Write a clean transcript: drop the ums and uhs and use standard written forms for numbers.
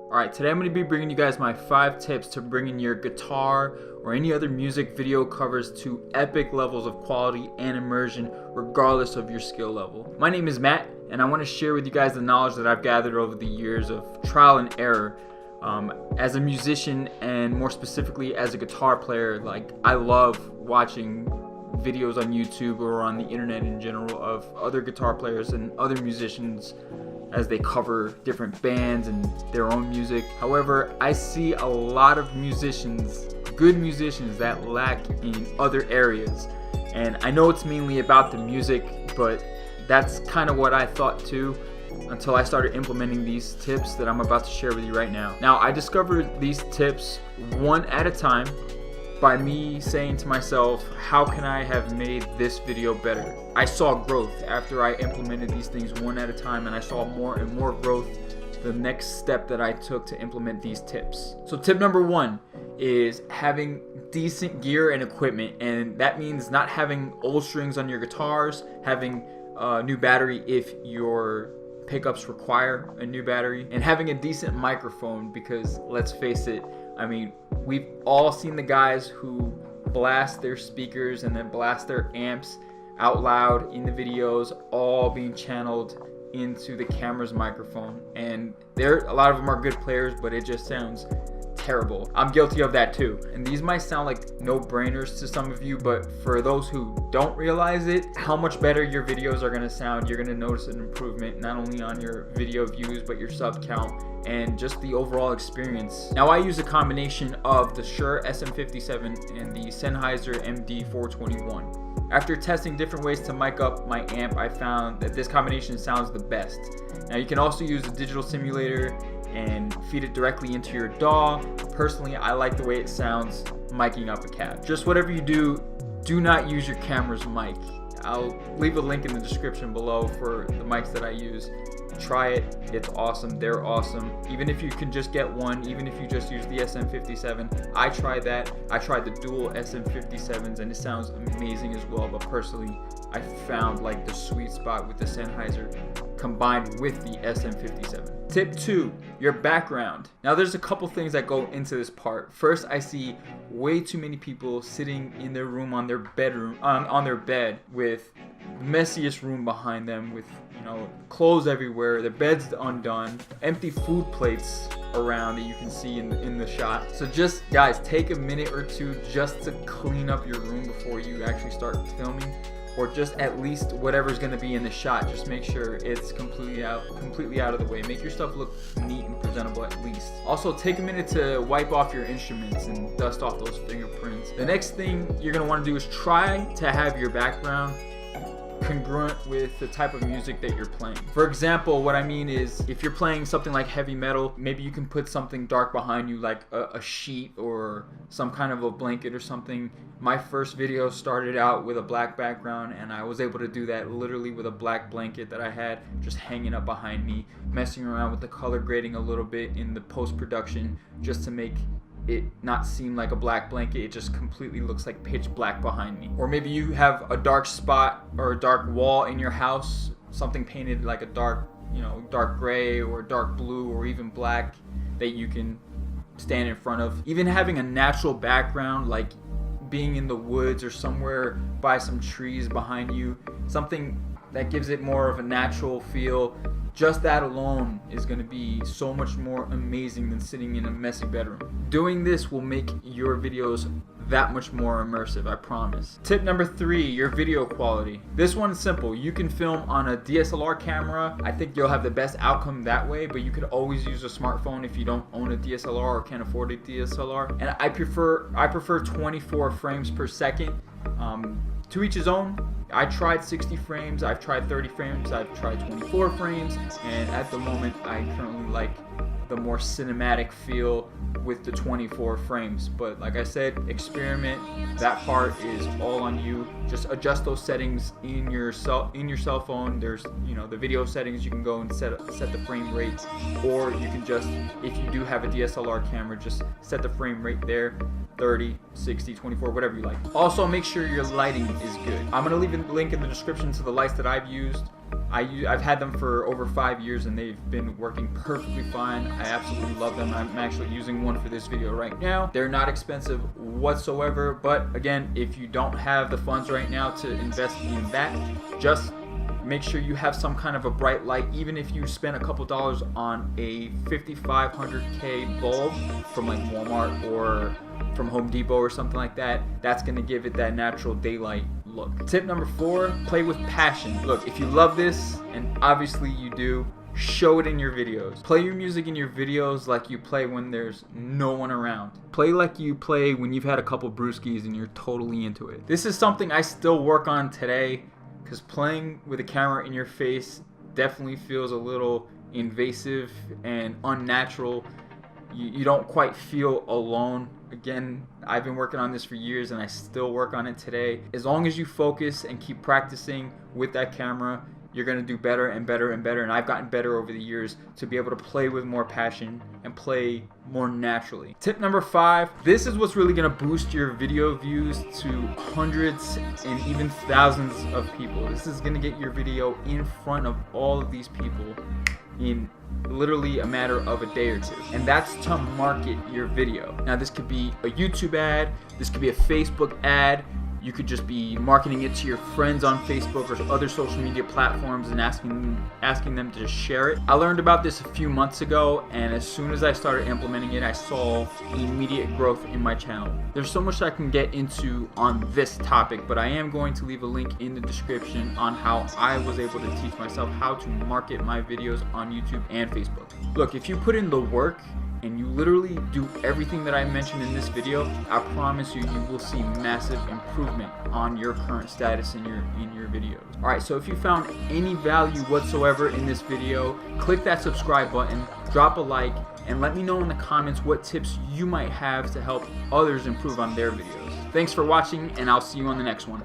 Alright, today I'm going to be bringing you guys my 5 tips to bringing your guitar or any other music video covers to epic levels of quality and immersion regardless of your skill level. My name is Matt and I want to share with you guys the knowledge that I've gathered over the years of trial and error. As a musician and more specifically as a guitar player, I love watching videos on YouTube or on the internet in general of other guitar players and other musicians as they cover different bands and their own music. However, I see a lot of musicians, good musicians, that lack in other areas. And I know it's mainly about the music, but that's kind of what I thought too until I started implementing these tips that I'm about to share with you right now. Now, I discovered these tips one at a time by me saying to myself, how can I have made this video better? I saw growth after I implemented these things one at a time, and I saw more and more growth the next step that I took to implement these tips. So tip number 1 is having decent gear and equipment, and that means not having old strings on your guitars, having a new battery if your pickups require a new battery, and having a decent microphone, because let's face it, I mean, we've all seen the guys who blast their speakers and then blast their amps out loud in the videos, all being channeled into the camera's microphone. And a lot of them are good players, but it just sounds terrible. I'm guilty of that too. And these might sound like no-brainers to some of you, but for those who don't realize it, how much better your videos are gonna sound. You're gonna notice an improvement not only on your video views, but your sub count and just the overall experience. Now, I use a combination of the Shure SM57 and the Sennheiser MD421. After testing different ways to mic up my amp, I found that this combination sounds the best. Now, you can also use a digital simulator and feed it directly into your DAW. Personally, I like the way it sounds miking up a cab. Just whatever you do, do not use your camera's mic. I'll leave a link in the description below for the mics that I use. Try it, it's awesome, they're awesome. Even if you can just get one, even if you just use the SM57, I tried that. I tried the dual SM57s and it sounds amazing as well, but personally, I found the sweet spot with the Sennheiser combined with the SM57. Tip 2, your background. Now, there's a couple things that go into this part. First, I see way too many people sitting in their room on their bedroom, on their bed with the messiest room behind them with clothes everywhere, the bed's undone, empty food plates around that you can see in the shot. So just guys, take a minute or two just to clean up your room before you actually start filming, or just at least whatever's going to be in the shot. Just make sure it's completely out of the way. Make your stuff look neat and presentable at least. Also, take a minute to wipe off your instruments and dust off those fingerprints. The next thing you're going to want to do is try to have your background congruent with the type of music that you're playing. For example, what I mean is if you're playing something like heavy metal, maybe you can put something dark behind you, like a sheet or some kind of a blanket or something. My first video started out with a black background, and I was able to do that literally with a black blanket that I had just hanging up behind me, messing around with the color grading a little bit in the post-production just to make it not seem like a black blanket. It just completely looks like pitch black behind me. Or maybe you have a dark spot or a dark wall in your house, something painted like a dark gray or dark blue or even black that you can stand in front of. Even having a natural background, like being in the woods or somewhere by some trees behind you, something that gives it more of a natural feel. Just that alone is going to be so much more amazing than sitting in a messy bedroom. Doing this will make your videos that much more immersive, I promise. Tip number 3, your video quality. This one's simple. You can film on a DSLR camera. I think you'll have the best outcome that way, but you could always use a smartphone if you don't own a DSLR or can't afford a DSLR. And I prefer 24 frames per second. To each his own. I tried 60 frames, I've tried 30 frames, I've tried 24 frames, and at the moment I currently like the more cinematic feel with the 24 frames. But like I said, experiment. That part is all on you. Just adjust those settings in your cell phone. There's the video settings. You can go and set the frame rate, or you can just, if you do have a DSLR camera, just set the frame rate there. 30, 60, 24, whatever you like. Also, make sure your lighting is good. I'm gonna leave a link in the description to the lights that I've used. I've had them for over 5 years and they've been working perfectly fine. I absolutely love them. I'm actually using one for this video right now. They're not expensive whatsoever, but again, if you don't have the funds right now to invest in that, just make sure you have some kind of a bright light. Even if you spend a couple dollars on a 5500K bulb from like Walmart or from Home Depot or something like that, that's gonna give it that natural daylight look. Tip number 4, play with passion. Look, if you love this, and obviously you do, show it in your videos. Play your music in your videos like you play when there's no one around. Play like you play when you've had a couple brewskis and you're totally into it. This is something I still work on today, because playing with a camera in your face definitely feels a little invasive and unnatural. You don't quite feel alone. Again, I've been working on this for years and I still work on it today. As long as you focus and keep practicing with that camera, you're gonna do better and better and better. And I've gotten better over the years to be able to play with more passion and play more naturally. Tip number 5, this is what's really gonna boost your video views to hundreds and even thousands of people. This is gonna get your video in front of all of these people in literally a matter of a day or two, and that's to market your video. Now this could be a YouTube ad, this could be a Facebook ad, you could just be marketing it to your friends on Facebook or other social media platforms and asking them to just share it. I learned about this a few months ago, and as soon as I started implementing it, I saw immediate growth in my channel. There's so much I can get into on this topic, but I am going to leave a link in the description on how I was able to teach myself how to market my videos on YouTube and Facebook. Look, if you put in the work and you literally do everything that I mentioned in this video, I promise you, you will see massive improvement on your current status in your videos. Alright, so if you found any value whatsoever in this video, click that subscribe button, drop a like, and let me know in the comments what tips you might have to help others improve on their videos. Thanks for watching, and I'll see you on the next one.